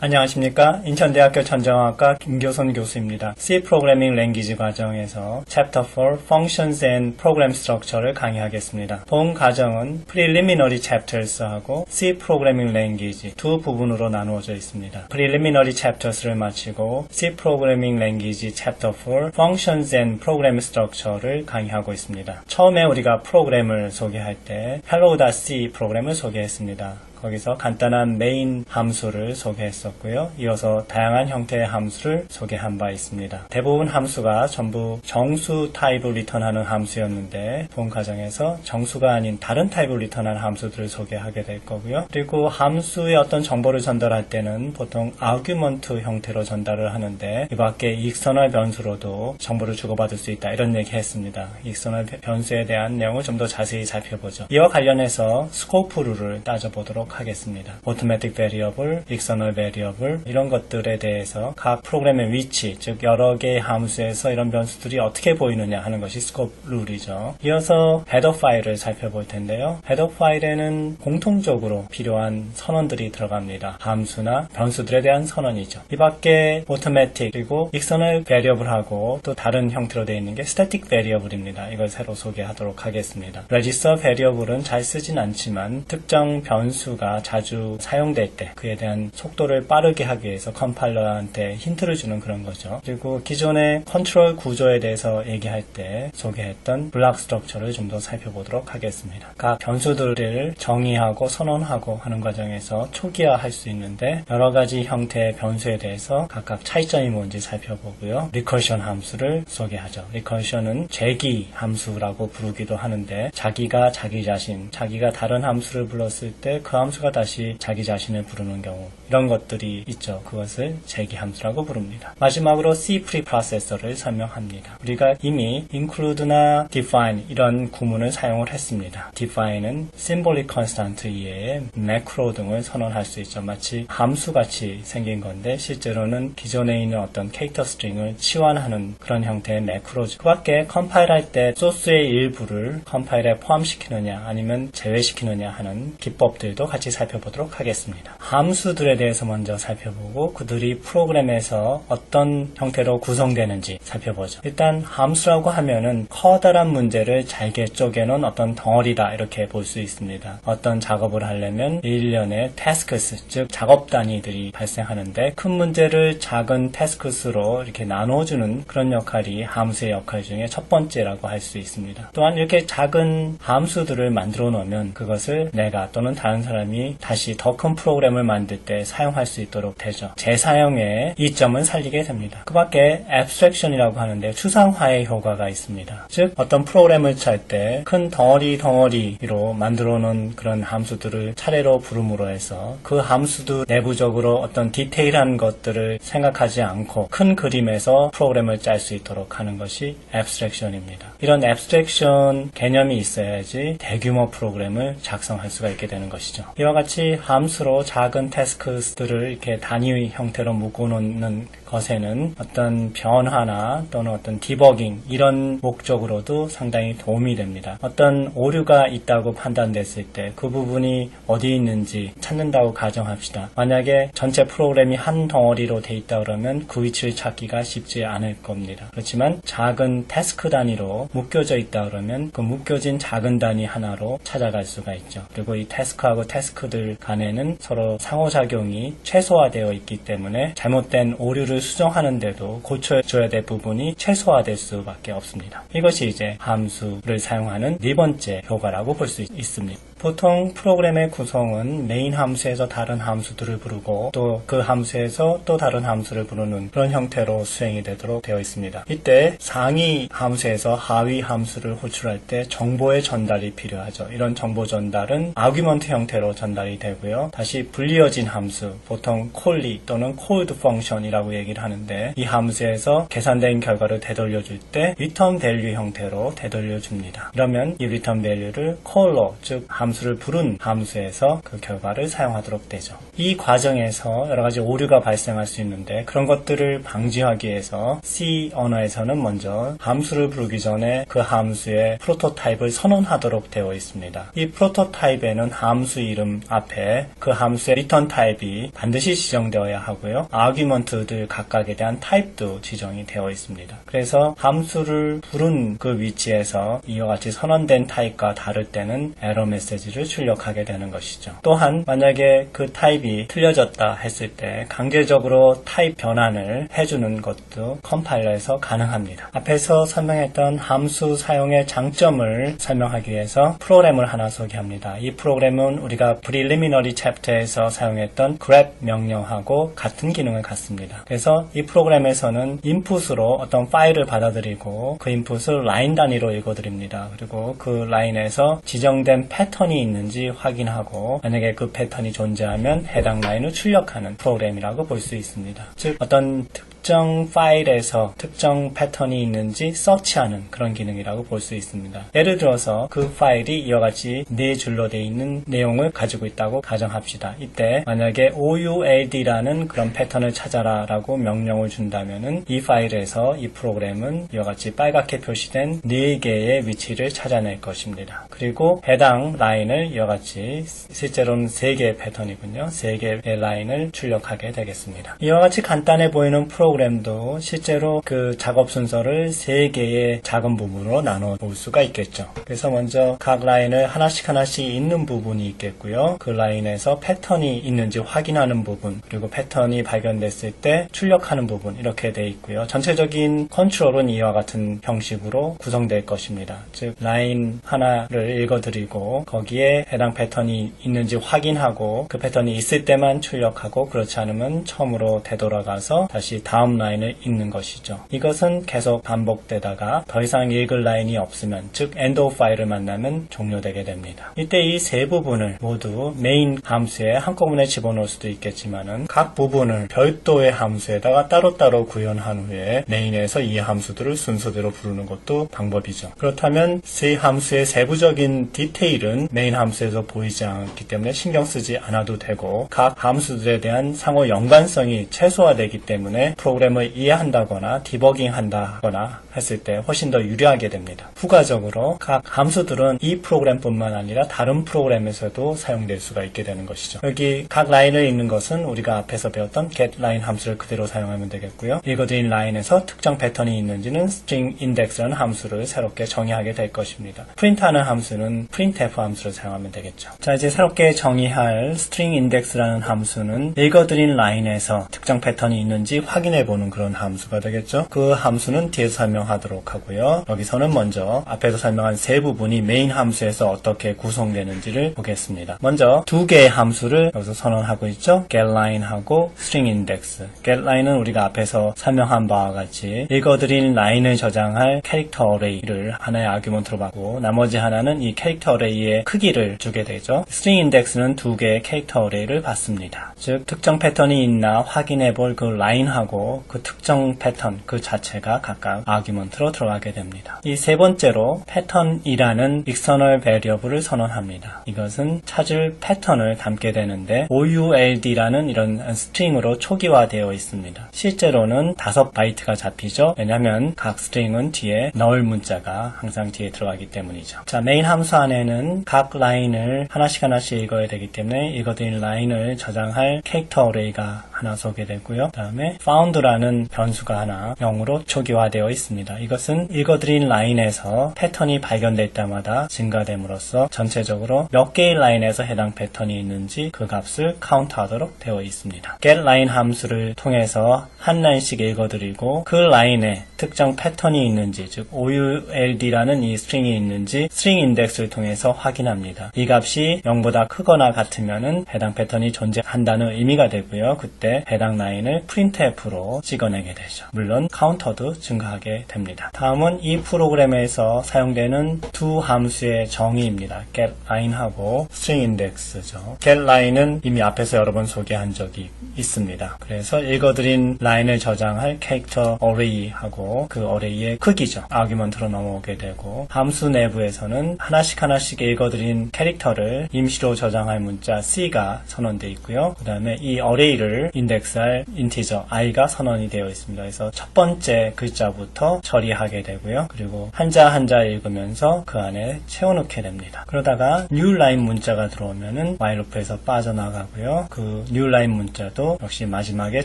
안녕하십니까. 인천대학교 전자공학과 김교선 교수입니다. C 프로그래밍 랭귀지 과정에서 Chapter 4 Functions and Program Structure를 강의하겠습니다. 본 과정은 Preliminary Chapters하고 C 프로그래밍 랭귀지 두 부분으로 나누어져 있습니다. Preliminary Chapters를 마치고 C 프로그래밍 랭귀지 Chapter 4 Functions and Program Structure를 강의하고 있습니다. 처음에 우리가 프로그램을 소개할 때 hello.c 프로그램을 소개했습니다. 거기서 간단한 메인 함수를 소개했었고요. 이어서 다양한 형태의 함수를 소개한 바 있습니다. 대부분 함수가 전부 정수 타입을 리턴하는 함수였는데 본 과정에서 정수가 아닌 다른 타입을 리턴하는 함수들을 소개하게 될 거고요. 그리고 함수의 어떤 정보를 전달할 때는 보통 아규먼트 형태로 전달을 하는데 이 밖에 익스터널 변수로도 정보를 주고받을 수 있다 이런 얘기 했습니다. 익스터널 변수에 대한 내용을 좀 더 자세히 살펴보죠. 이와 관련해서 스코프 룰을 따져보도록 하겠습니다. Automatic Variable, External Variable 이런 것들에 대해서 각 프로그램의 위치, 즉 여러 개의 함수에서 이런 변수들이 어떻게 보이느냐 하는 것이 스코프 룰이죠. 이어서 헤더 파일을 살펴볼 텐데요. 헤더 파일에는 공통적으로 필요한 선언들이 들어갑니다. 함수나 변수들에 대한 선언이죠. 이 밖에 Automatic 그리고 External Variable하고 또 다른 형태로 되어 있는 게 Static Variable입니다. 이걸 새로 소개하도록 하겠습니다. Register Variable은 잘 쓰진 않지만 특정 변수가 자주 사용될 때 그에 대한 속도를 빠르게 하기 위해서 컴파일러한테 힌트를 주는 그런 거죠. 그리고 기존의 컨트롤 구조에 대해서 얘기할 때 소개했던 블록 스트럭처를 좀 더 살펴보도록 하겠습니다. 각 변수들을 정의하고 선언하고 하는 과정에서 초기화할 수 있는데 여러 가지 형태의 변수에 대해서 각각 차이점이 뭔지 살펴보고요. 리커션 함수를 소개하죠. 리커션은 재기 함수라고 부르기도 하는데 자기가 자기 자신, 자기가 다른 함수를 불렀을 때 그 함수가 다시 자기 자신을 부르는 경우 이런 것들이 있죠. 그것을 재기함수라고 부릅니다. 마지막으로 C 프리프로세서를 설명합니다. 우리가 이미 include나 define 이런 구문을 사용을 했습니다. define은 symbolic constant 이외에 macro 등을 선언할 수 있죠. 마치 함수같이 생긴 건데 실제로는 기존에 있는 어떤 캐릭터 스트링을 치환하는 그런 형태의 macro죠. 그 밖에 컴파일할 때 소스의 일부를 컴파일에 포함시키느냐 아니면 제외시키느냐 하는 기법들도 같이 살펴보도록 하겠습니다. 함수들에 대해서 먼저 살펴보고 그들이 프로그램에서 어떤 형태로 구성되는지 살펴보죠. 일단 함수라고 하면은 커다란 문제를 잘게 쪼개놓은 어떤 덩어리다 이렇게 볼 수 있습니다. 어떤 작업을 하려면 일련의 tasks, 즉 작업 단위들이 발생하는데 큰 문제를 작은 tasks로 이렇게 나눠주는 그런 역할이 함수의 역할 중에 첫 번째라고 할 수 있습니다. 또한 이렇게 작은 함수들을 만들어 놓으면 그것을 내가 또는 다른 사람이 다시 더 큰 프로그램을 만들 때 사용할 수 있도록 되죠. 재사용의 이점은 살리게 됩니다. 그 밖에 abstraction이라고 하는데 추상화의 효과가 있습니다. 즉 어떤 프로그램을 짤 때 큰 덩어리로 만들어 놓은 그런 함수들을 차례로 부름으로 해서 그 함수도 내부적으로 어떤 디테일한 것들을 생각하지 않고 큰 그림에서 프로그램을 짤 수 있도록 하는 것이 abstraction입니다. 이런 abstraction 개념이 있어야지 대규모 프로그램을 작성할 수가 있게 되는 것이죠. 이와 같이 함수로 작은 태스크들을 이렇게 단위 형태로 묶어놓는 것에는 어떤 변화나 또는 어떤 디버깅 이런 목적으로도 상당히 도움이 됩니다. 어떤 오류가 있다고 판단됐을 때 그 부분이 어디 있는지 찾는다고 가정합시다. 만약에 전체 프로그램이 한 덩어리로 돼 있다 그러면 그 위치를 찾기가 쉽지 않을 겁니다. 그렇지만 작은 태스크 단위로 묶여져 있다 그러면 그 묶여진 작은 단위 하나로 찾아갈 수가 있죠. 그리고 이 태스크하고 태스크들 간에는 서로 상호작용이 최소화되어 있기 때문에 잘못된 오류를 수정하는데도 고쳐줘야 될 부분이 최소화될 수밖에 없습니다. 이것이 이제 함수를 사용하는 네 번째 효과라고 볼 수 있습니다. 보통 프로그램의 구성은 메인 함수에서 다른 함수들을 부르고 또 그 함수에서 또 다른 함수를 부르는 그런 형태로 수행이 되도록 되어 있습니다. 이때 상위 함수에서 하위 함수를 호출할 때 정보의 전달이 필요하죠. 이런 정보 전달은 아규먼트 형태로 전달이 되고요. 다시 불리어진 함수, 보통 콜리 또는 콜드 펑션이라고 얘기를 하는데 이 함수에서 계산된 결과를 되돌려줄 때 return value 형태로 되돌려줍니다. 그러면 이 return value를 콜로, 즉 함수 함수를 부른 함수에서 그 결과를 사용하도록 되죠. 이 과정에서 여러 가지 오류가 발생할 수 있는데 그런 것들을 방지하기 위해서 C 언어에서는 먼저 함수를 부르기 전에 그 함수의 프로토타입을 선언하도록 되어 있습니다. 이 프로토타입에는 함수 이름 앞에 그 함수의 리턴 타입이 반드시 지정되어야 하고요. 아규먼트들 각각에 대한 타입도 지정이 되어 있습니다. 그래서 함수를 부른 그 위치에서 이와 같이 선언된 타입과 다를 때는 에러 메시지를 출력하게 되는 것이죠. 또한 만약에 그 타입이 틀려졌다 했을 때 강제적으로 타입 변환을 해주는 것도 컴파일러에서 가능합니다. 앞에서 설명했던 함수 사용의 장점을 설명하기 위해서 프로그램을 하나 소개합니다. 이 프로그램은 우리가 Preliminary Chapter에서 사용했던 grep 명령하고 같은 기능을 갖습니다. 그래서 이 프로그램에서는 인풋으로 어떤 파일을 받아들이고 그 인풋을 라인 단위로 읽어드립니다. 그리고 그 라인에서 지정된 패턴이 있는지 확인하고 만약에 그 패턴이 존재하면 해당 라인을 출력하는 프로그램이라고 볼 수 있습니다. 즉 어떤 특정 파일에서 특정 패턴이 있는지 서치하는 그런 기능이라고 볼 수 있습니다. 예를 들어서 그 파일이 이와 같이 4줄로 되어 있는 내용을 가지고 있다고 가정합시다. 이때 만약에 OULD라는 그런 패턴을 찾아라 라고 명령을 준다면은 이 파일에서 이 프로그램은 이와 같이 빨갛게 표시된 4개의 위치를 찾아낼 것입니다. 그리고 해당 라인을 이와 같이 실제로는 3개의 패턴이군요. 3개의 라인을 출력하게 되겠습니다. 이와 같이 간단해 보이는 프로그램도 실제로 그 작업 순서를 3개의 작은 부분으로 나눠 볼 수가 있겠죠. 그래서 먼저 각 라인을 하나씩 있는 부분이 있겠고요. 그 라인에서 패턴이 있는지 확인하는 부분, 그리고 패턴이 발견됐을 때 출력하는 부분 이렇게 되어 있고요. 전체적인 컨트롤은 이와 같은 형식으로 구성될 것입니다. 즉 라인 하나를 읽어드리고 거기에 해당 패턴이 있는지 확인하고 그 패턴이 있을 때만 출력하고 그렇지 않으면 처음으로 되돌아가서 다시 다음 라인을 읽는 것이죠. 이것은 계속 반복되다가 더 이상 읽을 라인이 없으면 즉 end of file을 만나면 종료되게 됩니다. 이때 이 세 부분을 모두 메인 함수에 한꺼번에 집어넣을 수도 있겠지만은 각 부분을 별도의 함수에다가 따로따로 구현한 후에 메인에서 이 함수들을 순서대로 부르는 것도 방법이죠. 그렇다면 세 함수의 세부적인 디테일은 메인 함수에서 보이지 않기 때문에 신경 쓰지 않아도 되고 각 함수들에 대한 상호 연관성이 최소화되기 때문에 프로그램을 이해한다거나 디버깅한다거나 했을 때 훨씬 더 유리하게 됩니다. 부가적으로 각 함수들은 이 프로그램뿐만 아니라 다른 프로그램에서도 사용될 수가 있게 되는 것이죠. 여기 각 라인을 읽는 것은 우리가 앞에서 배웠던 getLine 함수를 그대로 사용하면 되겠고요. 읽어드린 라인에서 특정 패턴이 있는지는 stringIndex라는 함수를 새롭게 정의하게 될 것입니다. 프린트하는 함수는 printf 함수를 사용하면 되겠죠. 자, 이제 새롭게 정의할 stringIndex라는 함수는 읽어드린 라인에서 특정 패턴이 있는지 확인해보는 그런 함수가 되겠죠. 그 함수는 뒤에서 설명하도록 하고요. 여기서는 먼저 앞에서 설명한 세 부분이 메인 함수에서 어떻게 구성되는지를 보겠습니다. 먼저 두 개의 함수를 여기서 선언하고 있죠. getLine하고 stringIndex. getLine은 우리가 앞에서 설명한 바와 같이 읽어드린 라인을 저장할 캐릭터 어레이를 하나의 아규먼트로 받고 나머지 하나는 이 캐릭터 어레이의 크기를 주게 되죠. stringIndex는 두 개의 캐릭터 어레이를 받습니다. 즉 특정 패턴이 있나 확인해볼 그 라인하고 그 특정 패턴 그 자체가 각각 아규먼트로 들어가게 됩니다. 이 세 번째로 패턴이라는 external variable을 선언합니다. 이것은 찾을 패턴을 담게 되는데 OULD라는 이런 스트링으로 초기화되어 있습니다. 실제로는 5바이트가 잡히죠. 왜냐하면 각 스트링은 뒤에 null 문자가 항상 뒤에 들어가기 때문이죠. 자, 메인 함수 안에는 각 라인을 하나씩 읽어야 되기 때문에 읽어드린 라인을 저장할 캐릭터 어레이가 하나 소개되고요. 그 다음에 found라는 변수가 하나 0으로 초기화되어 있습니다. 이것은 읽어드린 라인에서 패턴이 발견될 때마다 증가됨으로써 전체적으로 몇 개의 라인에서 해당 패턴이 있는지 그 값을 카운트하도록 되어 있습니다. getLine 함수를 통해서 한 라인씩 읽어드리고 그 라인에 특정 패턴이 있는지 즉 OULD라는 이 스트링이 있는지 stringIndex를 통해서 확인합니다. 이 값이 0보다 크거나 같으면은 해당 패턴이 존재한다는 의미가 되고요. 그때 이때 해당 라인을 printf로 찍어내게 되죠. 물론 카운터도 증가하게 됩니다. 다음은 이 프로그램에서 사용되는 두 함수의 정의입니다. getLine하고 stringindex죠. getLine은 이미 앞에서 여러 번 소개한 적이 있습니다. 그래서 읽어드린 라인을 저장할 캐릭터 array하고 그 array의 크기죠. 아규먼트로 넘어오게 되고, 함수 내부에서는 하나씩 읽어드린 캐릭터를 임시로 저장할 문자 C가 선언되어 있고요. 그 다음에 이 array를 인덱스할 인티저 i가 선언이 되어 있습니다. 그래서 첫 번째 글자부터 처리하게 되고요. 그리고 한자 읽으면서 그 안에 채워넣게 됩니다. 그러다가 new line 문자가 들어오면은 while loop에서 빠져나가고요. 그 new line 문자도 역시 마지막에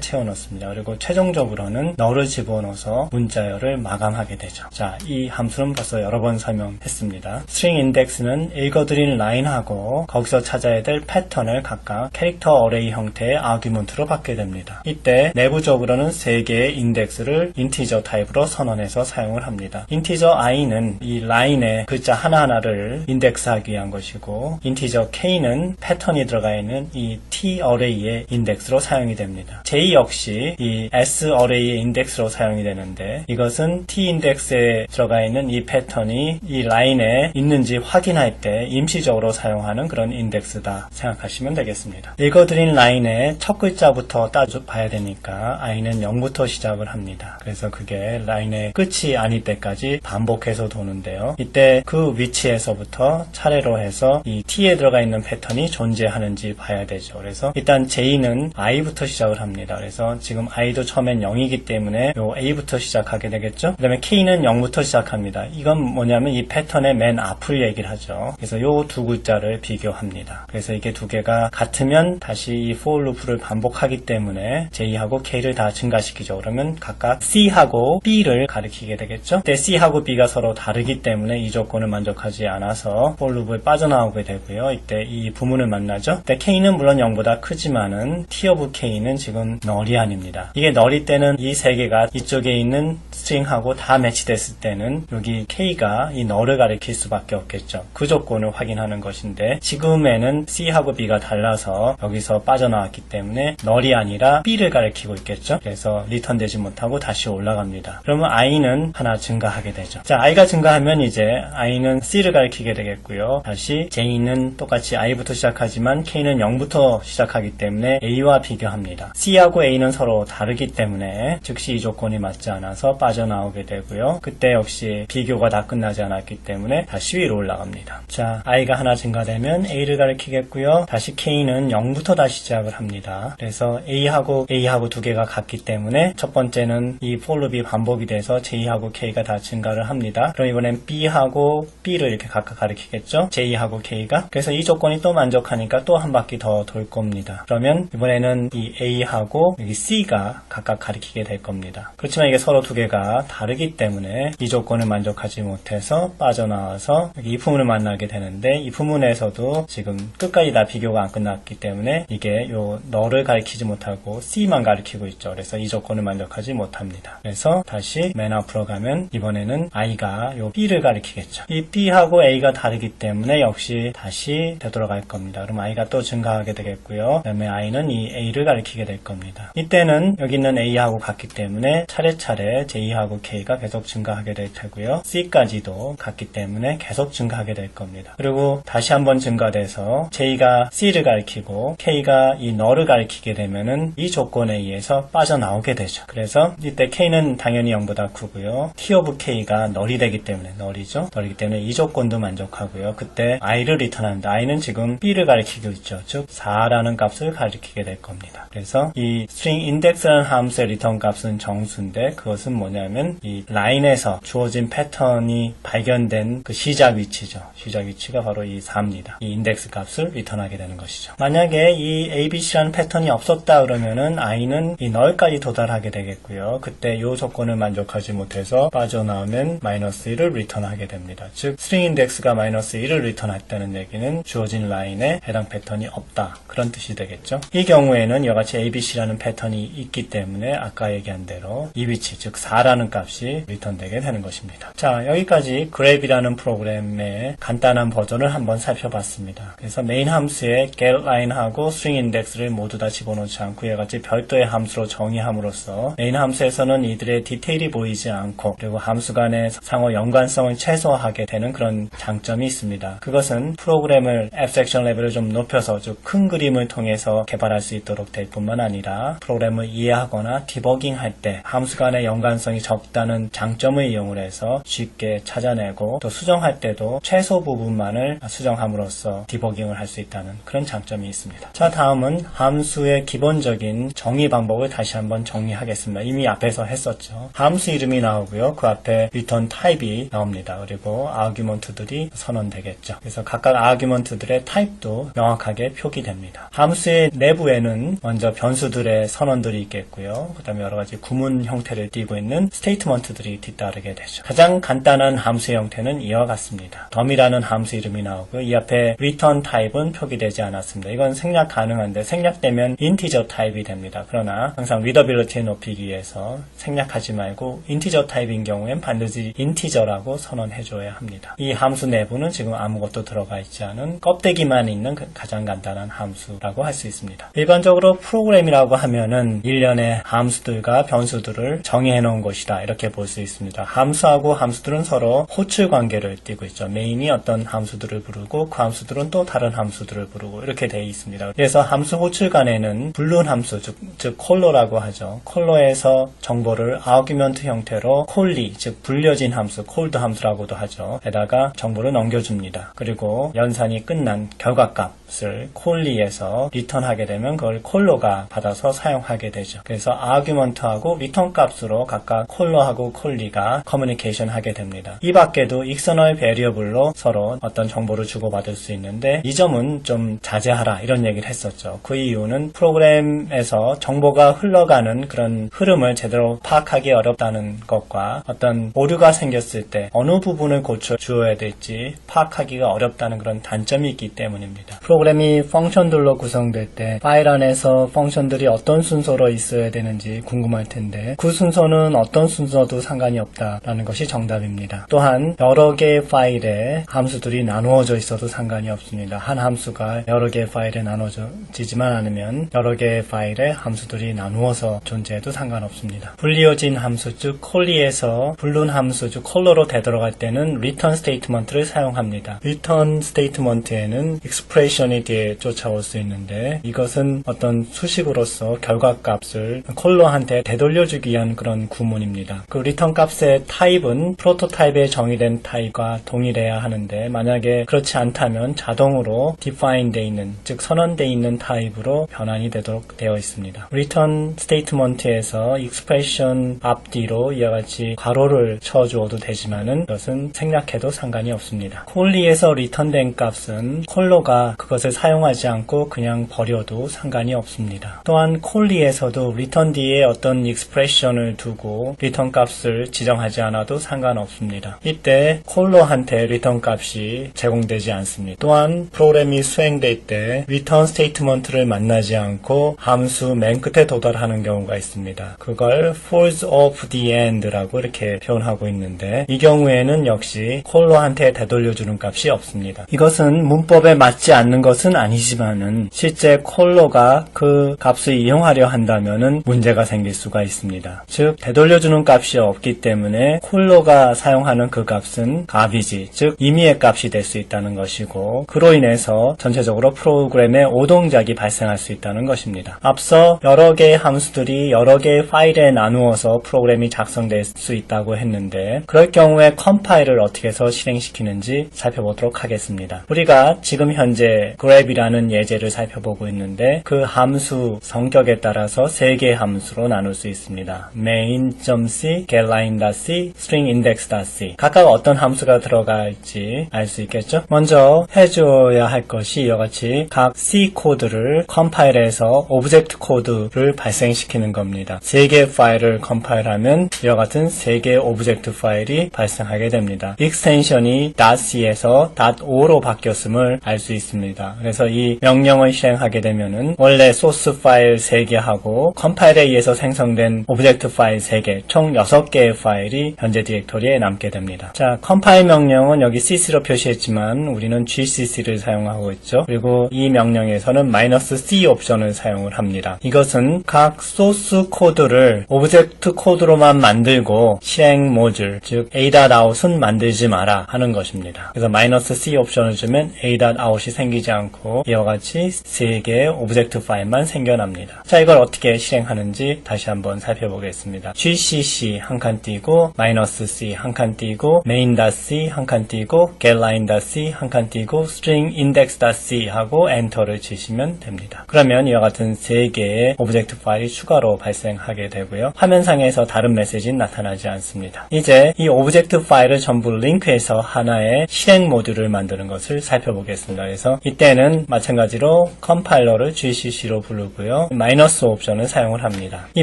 채워넣습니다. 그리고 최종적으로는 nul을 집어넣어서 문자열을 마감하게 되죠. 자, 이 함수는 벌써 여러 번 설명했습니다. string index는 읽어드린 라인하고 거기서 찾아야 될 패턴을 각각 캐릭터 어레이 형태의 아규먼트로 받게 됩니다. 이때 내부적으로는 3개의 인덱스를 인티저 타입으로 선언해서 사용을 합니다. 인티저 i는 이 라인의 글자 하나하나를 인덱스하기 위한 것이고, 인티저 k는 패턴이 들어가 있는 이 t 어레이의 인덱스로 사용이 됩니다. j 역시 이 s 어레이의 인덱스로 사용이 되는데, 이것은 t 인덱스에 들어가 있는 이 패턴이 이 라인에 있는지 확인할 때 임시적으로 사용하는 그런 인덱스다 생각하시면 되겠습니다. 읽어드린 라인의 첫 글자부터 따져봐야 되니까 i는 0부터 시작을 합니다. 그래서 그게 라인의 끝이 아닐 때까지 반복해서 도는데요. 이때 그 위치에서부터 차례로 해서 이 t에 들어가 있는 패턴이 존재하는지 봐야 되죠. 그래서 일단 j는 i부터 시작을 합니다. 그래서 지금 i도 처음엔 0이기 때문에 요 a부터 시작하게 되겠죠. 그 다음에 k는 0부터 시작합니다. 이건 뭐냐면 이 패턴의 맨 앞을 얘기를 하죠. 그래서 요 두 글자를 비교합니다. 그래서 이게 두 개가 같으면 다시 이 for loop를 반복하기 때문에 j하고 k를 다 증가시키죠. 그러면 각각 c하고 b를 가리키게 되겠죠. 이때 c하고 b가 서로 다르기 때문에 이 조건을 만족하지 않아서 for loop을 빠져나오게 되고요. 이때 이 부문을 만나죠. 이때 k는 물론 0보다 크지만은 t of k는 지금 null이 아닙니다. 이게 null일 때는 이 세 개가 이쪽에 있는 string하고 다 매치됐을 때는 여기 k가 이 null을 가리킬 수밖에 없겠죠. 그 조건을 확인하는 것인데, 지금에는 c하고 b가 달라서 여기서 빠져나왔기 때문에 null이 아니라 b를 가리키고 있겠죠. 그래서 리턴 되지 못하고 다시 올라갑니다. 그러면 i는 하나 증가하게 되죠. 자, i가 증가하면 이제 i는 c를 가리키게 되겠고요. 다시 j는 똑같이 i부터 시작하지만 k는 0부터 시작하기 때문에 a와 비교합니다. c하고 a는 서로 다르기 때문에 즉시 이 조건이 맞지 않아서 빠져나오게 되고요. 그때 역시 비교가 다 끝나지 않았기 때문에 다시 위로 올라갑니다. 자, i가 하나 증가되면 a를 가리키겠고요. 다시 k는 0부터 다시 시작을 합니다. 그래서 a하고 두 개가 같기 때문에 첫 번째는 이 for loop이 반복이 돼서 j하고 k가 다 증가를 합니다. 그럼 이번엔 b하고 b를 이렇게 각각 가리키겠죠. j하고 k가. 그래서 이 조건이 또 만족하니까 또 한 바퀴 더 돌 겁니다. 그러면 이번에는 이 a하고 여기 c가 각각 가리키게 될 겁니다. 그렇지만 이게 서로 두 개가 다르기 때문에 이 조건을 만족하지 못해서 빠져나와서 여기 이 부문을 만나게 되는데, 이 부문에서도 지금 끝까지 다 비교가 안 끝났기 때문에 이게 요 null을 가리키지 못하고 c만 가리키고 있죠. 그래서 이 조건을 만족하지 못합니다. 그래서 다시 맨 앞으로 가면 이번에는 i가 요 b를 가리키겠죠. 이 b하고 a가 다르기 때문에 역시 다시 되돌아갈 겁니다. 그럼 i가 또 증가하게 되겠고요. 그 다음에 i는 이 a를 가리키게 될 겁니다. 이때는 여기 있는 a하고 같기 때문에 차례차례 j하고 k가 계속 증가하게 될 테고요. c까지도 같기 때문에 계속 증가하게 될 겁니다. 그리고 다시 한번 증가돼서 j가 c를 가리키고 k가 이 null을 가리키게 되면은 이 조건에 의해서 빠져나오게 되죠. 그래서 이때 k는 당연히 0보다 크고요. t of k가 null이 되기 때문에, null이죠. null이기 때문에 이 조건도 만족하고요. 그때 i를 리턴하는데 i는 지금 b를 가리키고 있죠. 즉 4라는 값을 가리키게 될 겁니다. 그래서 이 string index라는 함수의 리턴 값은 정수인데, 그것은 뭐냐면 이 라인에서 주어진 패턴이 발견된 그 시작 위치죠. 시작 위치가 바로 이 4입니다. 이 인덱스 값을 리턴하게 되는 것이죠. 만약에 이 abc라는 패턴이 없었다 그러면은 i는 이 null까지 도달하게 되겠고요. 그때 이 조건을 만족하지 못해서 빠져나오면 -1을 리턴하게 됩니다. 즉 string index가 -1을 리턴했다는 얘기는 주어진 라인에 해당 패턴이 없다, 그런 뜻이 되겠죠. 이 경우에는 이와 같이 abc라는 패턴이 있기 때문에 아까 얘기한 대로 이 위치, 즉 4라는 다라는 값이 리턴되게 되는 것입니다. 자, 여기까지 grab이라는 프로그램의 간단한 버전을 한번 살펴봤습니다. 그래서 메인 함수에 getLine하고 stringIndex를 모두 다 집어넣지 않고 이와 같이 별도의 함수로 정의함으로써 메인 함수에서는 이들의 디테일이 보이지 않고 그리고 함수 간의 상호 연관성을 최소화하게 되는 그런 장점이 있습니다. 그것은 프로그램을 abstraction 레벨을 좀 높여서 좀 큰 그림을 통해서 개발할 수 있도록 될 뿐만 아니라 프로그램을 이해하거나 디버깅할 때 함수 간의 연관성이 적다는 장점을 이용을 해서 쉽게 찾아내고 또 수정할 때도 최소 부분만을 수정함으로써 디버깅을 할 수 있다는 그런 장점이 있습니다. 자, 다음은 함수의 기본적인 정의 방법을 다시 한번 정리하겠습니다. 이미 앞에서 했었죠. 함수 이름이 나오고요. 그 앞에 return 타입이 나옵니다. 그리고 아규먼트들이 선언되겠죠. 그래서 각각 아규먼트들의 타입도 명확하게 표기됩니다. 함수의 내부에는 먼저 변수들의 선언들이 있겠고요. 그 다음에 여러 가지 구문 형태를 띠고 있는 스테이트먼트들이 뒤따르게 되죠. 가장 간단한 함수의 형태는 이와 같습니다. 덤이라는 함수 이름이 나오고 이 앞에 return 타입은 표기되지 않았습니다. 이건 생략 가능한데 생략되면 인티저 타입이 됩니다. 그러나 항상 리더빌리티를 높이기 위해서 생략하지 말고 인티저 타입인 경우엔 반드시 인티저라고 선언해줘야 합니다. 이 함수 내부는 지금 아무것도 들어가 있지 않은 껍데기만 있는 가장 간단한 함수라고 할 수 있습니다. 일반적으로 프로그램이라고 하면은 일련의 함수들과 변수들을 정의해 놓은 것이다 이렇게 볼 수 있습니다. 함수하고 함수들은 서로 호출 관계를 띠고 있죠. 메인이 어떤 함수들을 부르고 그 함수들은 또 다른 함수들을 부르고 이렇게 되어 있습니다. 그래서 함수 호출 간에는 불륜 함수 즉 콜로라고 하죠. 콜로에서 정보를 아규먼트 형태로 콜리 즉 불려진 함수 콜드 함수라고도 하죠. 에다가 정보를 넘겨줍니다. 그리고 연산이 끝난 결과값을 콜리에서 리턴하게 되면 그걸 콜로가 받아서 사용하게 되죠. 그래서 아규먼트하고 리턴 값으로 각각 콜로하고 콜리가 커뮤니케이션 하게 됩니다. 이 밖에도 익스터널 베리어블로 서로 어떤 정보를 주고받을 수 있는데 이 점은 좀 자제하라 이런 얘기를 했었죠. 그 이유는 프로그램에서 정보가 흘러가는 그런 흐름을 제대로 파악하기 어렵다는 것과 어떤 오류가 생겼을 때 어느 부분을 고쳐 주어야 될지 파악하기가 어렵다는 그런 단점이 있기 때문입니다. 프로그램이 펑션들로 구성될 때 파일 안에서 펑션들이 어떤 순서로 있어야 되는지 궁금할 텐데 그 순서는 어떤 순서도 상관이 없다라는 것이 정답입니다. 또한 여러 개의 파일에 함수들이 나누어져 있어도 상관이 없습니다. 한 함수가 여러 개의 파일에 나눠지지만 않으면 여러 개의 파일에 함수들이 나누어서 존재해도 상관없습니다. 불리어진 함수 즉 콜리에서 불륜 함수 즉 콜로로 되돌아갈 때는 return statement를 사용합니다. return statement에는 expression이 뒤에 쫓아올 수 있는데 이것은 어떤 수식으로서 결과값을 콜로한테 되돌려주기 위한 그런 구문입니다. 그 return 값의 타입은 프로토타입에 정의된 타입과 동일해야 하는데 만약에 그렇지 않다면 자동으로 define 되어 있는 즉 선언되어 있는 타입으로 변환이 되도록 되어 있습니다. return statement에서 expression 앞뒤로 이와 같이 괄호를 쳐주어도 되지만은 이것은 생략해도 상관이 없습니다. 콜리에서 return된 값은 콜로가 그것을 사용하지 않고 그냥 버려도 상관이 없습니다. 또한 콜리에서도 return 뒤에 어떤 expression을 두고 return 값을 지정하지 않아도 상관없습니다. 이때 콜로한테 return 값이 제공되지 않습니다. 또한 프로그램이 수행될 때 return statement를 만나지 않고 함수 맨 끝에 도달하는 경우가 있습니다. 그걸 falls off the end라고 이렇게 표현하고 있는데 이 경우에는 역시 콜로한테 되돌려주는 값이 없습니다. 이것은 문법에 맞지 않는 것은 아니지만은 실제 콜로가 그 값을 이용하려 한다면은 문제가 생길 수가 있습니다. 즉 되돌려주는 값이 없기 때문에 콜로가 사용하는 그 값은 garbage 즉 임의의 값이 될 수 있다는 것이고 그로 인해서 전체적으로 프로그램에 오동작이 발생할 수 있다는 것입니다. 앞서 여러 개의 함수들이 여러 개의 파일에 나누어서 프로그램이 작성될 수 있다고 했는데 그럴 경우에 컴파일을 어떻게 해서 실행시키는지 살펴보도록 하겠습니다. 우리가 지금 현재 grab이라는 예제를 살펴보고 있는데 그 함수 성격에 따라서 세 개의 함수로 나눌 수 있습니다. main.c, getLine.c, stringIndex.c 각각 어떤 함수가 들어갈지 알 수 있겠죠? 먼저 해줘야 할 것이 이와 같이 각 C 코드를 컴파일해서 오브젝트 코드를 발생시키는 겁니다. 세 개의 파일을 컴파일하면 이와 같은 세 개의 오브젝트 파일이 발생하게 됩니다. 익스텐션이 .c에서 .o로 바뀌었음을 알 수 있습니다. 그래서 이 명령을 실행하게 되면은 원래 소스 파일 3개하고 컴파일에 의해서 생성된 오브젝트 파일 3개 4개, 총 6개의 파일이 현재 디렉토리에 남게 됩니다. 자, 컴파일 명령은 여기 cc로 표시했지만 우리는 gcc를 사용하고 있죠. 그리고 이 명령에서는 -c 옵션을 사용을 합니다. 이것은 각 소스 코드를 오브젝트 코드로만 만들고 실행 모듈, 즉 a.out은 만들지 마라 하는 것입니다. 그래서 -c 옵션을 주면 a.out이 생기지 않고 이와 같이 3개의 오브젝트 파일만 생겨납니다. 자, 이걸 어떻게 실행하는지 다시 한번 살펴보겠습니다. gcc 한 칸 띄고 -c 한 칸 띄고 main.c 한 칸 띄고 getLine.c 한 칸 띄고 stringIndex.c 하고 엔터를 치시면 됩니다. 그러면 이와 같은 3개의 오브젝트 파일이 추가로 발생하게 되고요. 화면상에서 다른 메시지는 나타나지 않습니다. 이제 이 오브젝트 파일을 전부 링크해서 하나의 실행 모듈을 만드는 것을 살펴보겠습니다. 그래서 이때는 마찬가지로 컴파일러를 gcc로 부르고요. 마이너스 옵션을 사용을 합니다. 이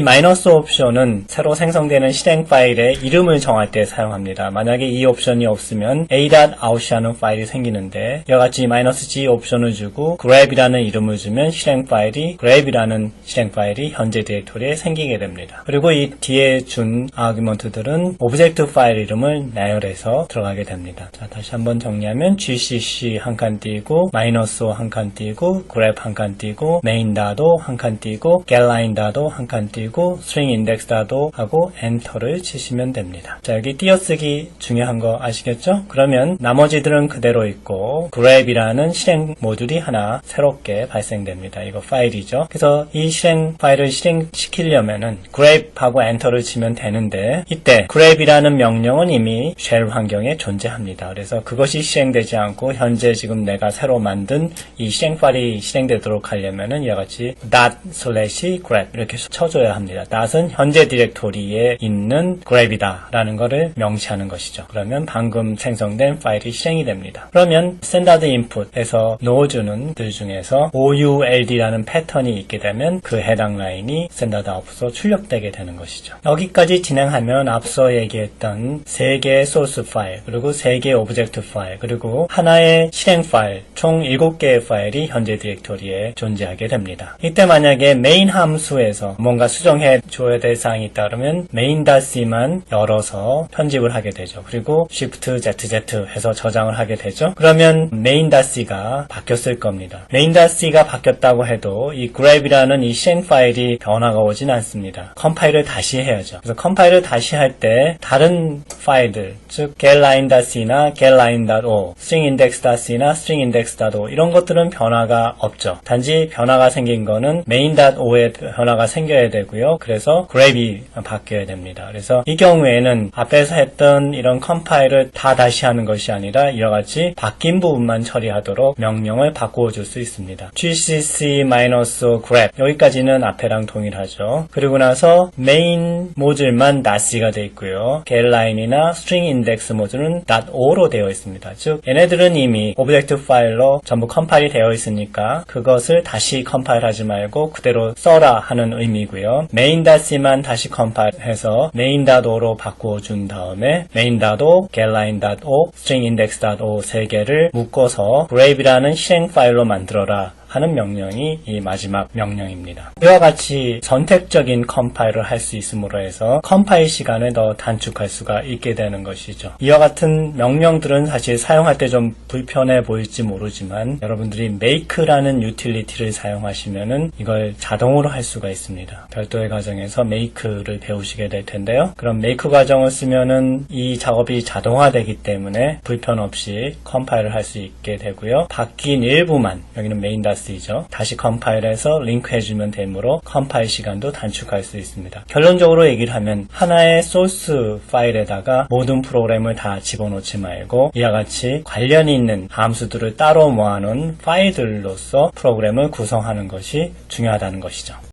마이너스 옵션은 새로 생성되는 실행 파일의 이름을 정할 때 사용합니다. 만약에 이 옵션이 없으면 a.out이라는 파일이 생기는데 이와 같이 -g 옵션을 주고 grab이라는 이름을 주면 실행 파일이 grab이라는 실행 파일이 현재 디렉토리에 생기게 됩니다. 그리고 이 뒤에 준 아규먼트들은 오브젝트 파일 이름을 나열해서 들어가게 됩니다. 자, 다시 한번 정리하면 gcc 한 칸 띄고 -o 한 칸 띄고 grab 한 칸 띄고 main.o 한 칸 띄고 getLine.o 한 칸 띄고 stringIndex.o 하고 엔터를 치시면 됩니다. 자, 여기 띄어쓰기 중요한 거 아시겠죠? 그러면 나머지들은 그대로 있고 grab이라는 실행 모듈이 하나 새롭게 발생됩니다. 이거 파일이죠. 그래서 이 실행 파일을 실행시키려면은 grab하고 엔터를 치면 되는데 이때 grab이라는 명령은 이미 쉘 환경에 존재합니다. 그래서 그것이 실행되지 않고 현재 지금 내가 새로 만든 이 실행 파일이 실행되도록 하려면은 이와 같이 ./grab 이렇게 쳐줘야 합니다. .은 현재 디렉토리에 있는 grab이다 라는 것을 명시하는 것이죠. 그러면 방금 생성된 파일이 실행이 됩니다. 그러면 standard input에서 넣어주는 들 중에서 OULD라는 패턴이 있게 되면 그 해당 라인이 standard output으로 출력되게 되는 것이죠. 여기까지 진행하면 앞서 얘기했던 3개의 소스 파일, 그리고 3개의 오브젝트 파일, 그리고 하나의 실행 파일, 총 7개의 파일이 현재 디렉토리에 존재하게 됩니다. 이때 만약에 main 함수에서 뭔가 수정해 줘야 될 사항이 있다 그러면 main.c만 열어서 편집을 하게 되죠. 그리고 Shift ZZ 해서 저장을 하게 되죠. 그러면 main.c가 바뀌었을 겁니다. main.c가 바뀌었다고 해도 이 grab이라는 이 실행 파일이 변화가 오진 않습니다. 컴파일을 다시 해야죠. 그래서 컴파일을 다시 할 때 다른 파일들, 즉 getLine.c나 getLine.o, stringIndex.c나 stringIndex.o 이런 것들은 변화가 없죠. 단지 변화가 생긴 거는 main.o에 변화가 생겨야 되고요. 그래서 grab이 바뀌어야 됩니다. 그래서 이 경우에는 앞에서 했던 이런 컴파일을 다 다시 하는 것이 아니라 이와 같이 바뀐 부분만 처리하도록 명령을 바꾸어 줄 수 있습니다. gcc-grab 여기까지는 앞에랑 동일하죠. 그리고 나서 메인 모듈만 .c가 되어 있고요. getLine이나 stringIndex 모듈은 .o로 되어 있습니다. 즉 얘네들은 이미 오브젝트 파일로 전부 컴파일이 되어 있으니까 그것을 다시 컴파일하지 말고 그대로 써라 하는 의미고요. main.c만 다시 컴파일해서 main.o로 바꾸어 준 다음에 main.o, getLine.o, stringIndex.o 3개를 묶어서 grab이라는 실행 파일로 만들어라 하는 명령이 이 마지막 명령입니다. 이와 같이 선택적인 컴파일을 할 수 있으므로 해서 컴파일 시간을 더 단축할 수가 있게 되는 것이죠. 이와 같은 명령들은 사실 사용할 때 좀 불편해 보일지 모르지만 여러분들이 make라는 유틸리티를 사용하시면은 이걸 자동으로 할 수가 있습니다. 별도의 과정에서 make를 배우시게 될 텐데요. 그럼 make 과정을 쓰면은 이 작업이 자동화되기 때문에 불편 없이 컴파일을 할 수 있게 되고요. 바뀐 일부만, 여기는 main.c죠. 다시 컴파일해서 링크해주면 되므로 컴파일 시간도 단축할 수 있습니다. 결론적으로 얘기를 하면 하나의 소스 파일에다가 모든 프로그램을 다 집어넣지 말고 이와 같이 관련이 있는 함수들을 따로 모아놓은 파일들로서 프로그램을 구성하는 것이 중요하다는 것이죠.